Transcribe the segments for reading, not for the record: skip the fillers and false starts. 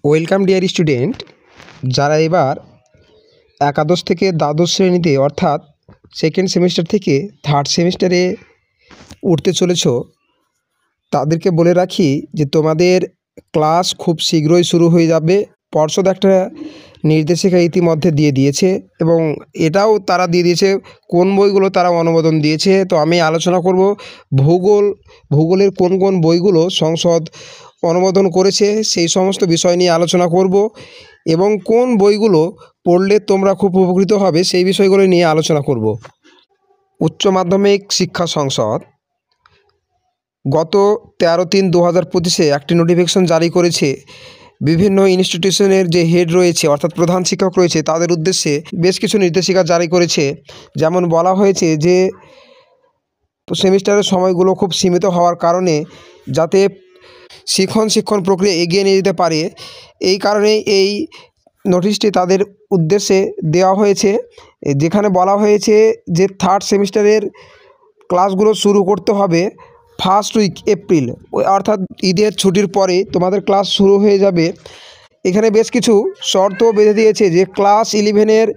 Welcome dear student, যারা এবার একাদশ থেকে দ্বাদশ শ্রেণীতে অর্থাৎ সেকেন্ড সেমিস্টার থেকে থার্ড সেমিস্টারে উঠতে চলেছ, তাদেরকে বলে রাখি যে তোমাদের ক্লাস খুব শীঘ্রই শুরু হয়ে যাবে। পর্ষদ একটা নির্দেশিকা ইতিমধ্যে দিয়ে দিয়েছে এবং এটাও তারা দিয়ে দিয়েছে কোন বইগুলো তারা অনুমোদন দিয়েছে। তো আমি আলোচনা করব ভূগোলের কোন কোন বইগুলো সংসদ অনুমোদন করেছে, সেই সমস্ত বিষয় নিয়ে আলোচনা করব এবং কোন বইগুলো পড়লে তোমরা খুব উপকৃত হবে সেই বিষয়গুলো নিয়ে আলোচনা করব। উচ্চ মাধ্যমিক শিক্ষা সংসদ গত 13/3/2025 একটি নোটিফিকেশন জারি করেছে। বিভিন্ন ইনস্টিটিউশনের যে হেড রয়েছে অর্থাৎ প্রধান শিক্ষক রয়েছে তাদের উদ্দেশ্যে বেশ কিছু নির্দেশিকা জারি করেছে। যেমন বলা হয়েছে যে সেমিস্টারের সময়গুলো খুব সীমিত হওয়ার কারণে যাতে শিক্ষণ প্রক্রিয়া এগিয়ে নিয়ে যেতে পারে, এই কারণে এই নোটিশটি তাদের উদ্দেশ্যে দেওয়া হয়েছে, যেখানে বলা হয়েছে যে থার্ড সেমিস্টারের ক্লাসগুলো শুরু করতে হবে ফার্স্ট উইক এপ্রিল, অর্থাৎ ঈদের ছুটির পরে তোমাদের ক্লাস শুরু হয়ে যাবে। এখানে বেশ কিছু শর্ত বেঁধে দিয়েছে যে ক্লাস 11-এর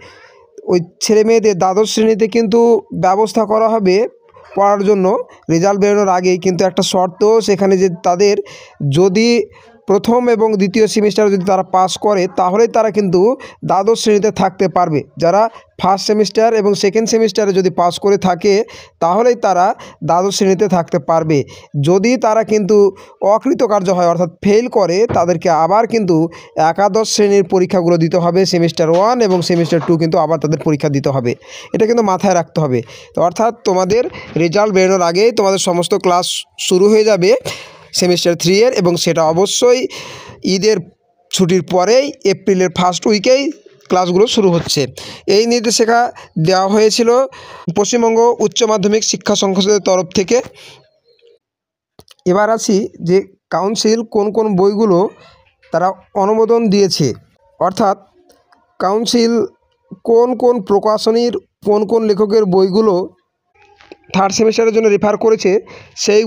ওই ছেলেমেয়েদের দ্বাদশ শ্রেণীতে কিন্তু ব্যবস্থা করা হবে পড়ার জন্য রেজাল্ট বেরোনোর আগেই, কিন্তু একটা শর্ত সেখানে যে তাদের যদি প্রথম এবং দ্বিতীয় সেমিস্টার যদি তারা পাস করে তাহলেই তারা কিন্তু দ্বাদশ শ্রেণীতে থাকতে পারবে। যারা ফার্স্ট সেমিস্টার এবং সেকেন্ড সেমিস্টারে যদি পাস করে থাকে তাহলেই তারা দ্বাদশ শ্রেণীতে থাকতে পারবে। যদি তারা কিন্তু অকৃতকার্য হয় অর্থাৎ ফেল করে, তাদেরকে আবার কিন্তু একাদশ শ্রেণীর পরীক্ষাগুলো দিতে হবে। সেমিস্টার 1 এবং সেমিস্টার 2 কিন্তু আবার তাদের পরীক্ষা দিতে হবে, এটা কিন্তু মাথায় রাখতে হবে। তো অর্থাৎ তোমাদের রেজাল্ট বেরোনোর আগেই তোমাদের সমস্ত ক্লাস শুরু হয়ে যাবে সেমিস্টার 3-এর, এবং সেটা অবশ্যই ঈদের ছুটির পরেই এপ্রিলের ফার্স্ট উইকেই ক্লাসগুলো শুরু হচ্ছে। এই নির্দেশিকা দেওয়া হয়েছিল পশ্চিমবঙ্গ উচ্চ মাধ্যমিক শিক্ষা সংসদের তরফ থেকে। এবার আসি যে কাউন্সিল কোন কোন বইগুলো তারা অনুমোদন দিয়েছে, অর্থাৎ কাউন্সিল কোন কোন প্রকাশনীর কোন কোন লেখকের বইগুলো থার্ড সেমিস্টারের জন্য রেফার করেছে সেই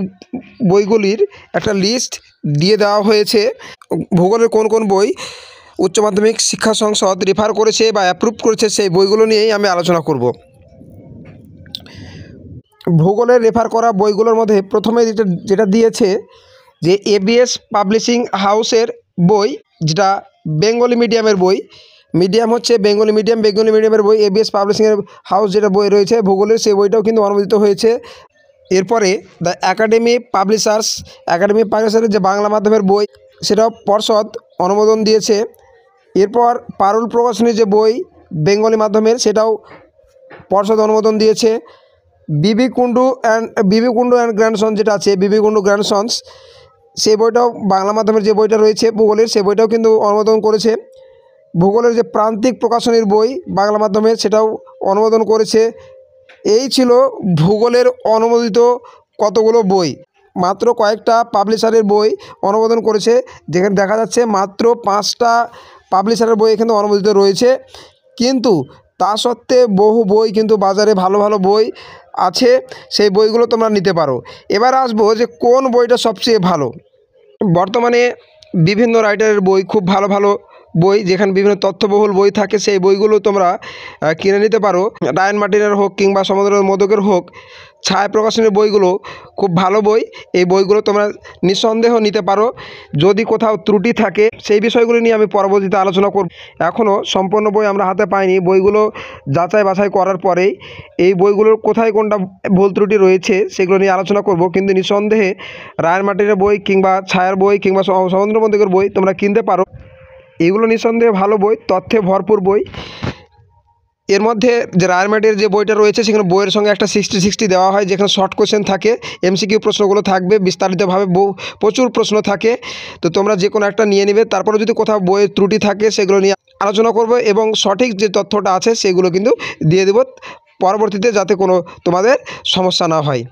বইগুলির একটা লিস্ট দিয়ে দেওয়া হয়েছে। ভূগোলের কোন কোন বই উচ্চ মাধ্যমিক শিক্ষা সংসদ রেফার করেছে বা অ্যাপ্রুভ করেছে সেই বইগুলো নিয়েই আমি আলোচনা করব। ভূগোলের রেফার করা বইগুলোর মধ্যে প্রথমে যেটা দিয়েছে যে এবিএস পাবলিশিং হাউসের বই, যেটা বেঙ্গলি মিডিয়ামের বই, মিডিয়াম হচ্ছে বেঙ্গলি মিডিয়ামের বই এবিএস পাবলিশিংয়ের হাউস যেটা বই রয়েছে ভূগোলের, সেই বইটাও কিন্তু অনুমোদিত হয়েছে। এরপরে দ্য একাডেমি পাবলিশারের যে বাংলা মাধ্যমের বই সেটাও পর্ষদ অনুমোদন দিয়েছে। এরপর পারুল প্রকাশনীর যে বই বেঙ্গলি মাধ্যমের সেটাও পর্ষদ অনুমোদন দিয়েছে। বিবি কুণ্ডু অ্যান্ড গ্র্যান্ডসন যেটা আছে বিবি কুণ্ডু গ্র্যান্ডসন্স, সেই বইটাও বাংলা মাধ্যমের যে বইটা রয়েছে ভূগোলের সেই বইটাও কিন্তু অনুমোদন করেছে। ভূগোলের যে প্রান্তিক প্রকাশনীর বই বাংলা মাধ্যমের সেটাও অনুমোদন করেছে। এই ছিল ভূগোলের অনুমোদিত কতগুলো বই। মাত্র কয়েকটা পাবলিশারের বই অনুমোদন করেছে, যেখানে দেখা যাচ্ছে মাত্র 5টা পাবলিশারের বই এখানে অনুমোদিত রয়েছে, কিন্তু তা সত্ত্বে বহু বই কিন্তু বাজারে ভালো ভালো বই আছে, সেই বইগুলো তোমরা নিতে পারো। এবার আসবো যে কোন বইটা সবচেয়ে ভালো। বর্তমানে বিভিন্ন রাইটারের বই খুব ভালো ভালো বই, যেখানে বিভিন্ন তথ্যবহুল বই থাকে, সেই বইগুলো তোমরা কিনে নিতে পারো। রায়ান মার্টিনের হোক কিংবা সমুদ্র মোদকের হোক, ছায়া প্রকাশনের বইগুলো খুব ভালো বই। এই বইগুলো তোমরা নিঃসন্দেহ নিতে পারো। যদি কোথাও ত্রুটি থাকে সেই বিষয়গুলো নিয়ে আমি পরবর্তীতে আলোচনা করব। এখনও সম্পূর্ণ বই আমরা হাতে পাইনি, বইগুলো যাচাই বাছাই করার পরেই এই বইগুলোর কোথায় কোনটা ভুল ত্রুটি রয়েছে সেগুলো নিয়ে আলোচনা করব। কিন্তু নিঃসন্দেহে রায়ান মার্টিনের বই কিংবা ছায়ার বই কিংবা সমুদ্র মোদকের বই তোমরা কিনতে পারো। এগুলো নিঃসন্দেহে ভালো বই, তথ্যে ভরপুর বই। এর মধ্যে যে রায়ান মার্টিনের যে বইটা রয়েছে সেখানে বইয়ের সঙ্গে একটা 60-60 দেওয়া হয়, যেখানে শর্ট কোশ্চেন থাকে, এমসিকিউ প্রশ্নগুলো থাকবে, বিস্তারিতভাবে প্রচুর প্রশ্ন থাকে। তো তোমরা যে কোনো একটা নিয়ে নেবে, তারপরে যদি কোথাও বইয়ের ত্রুটি থাকে সেগুলো নিয়ে আলোচনা করব এবং সঠিক যে তথ্যটা আছে সেগুলো কিন্তু দিয়ে দেব পরবর্তীতে, যাতে কোনো তোমাদের সমস্যা না হয়।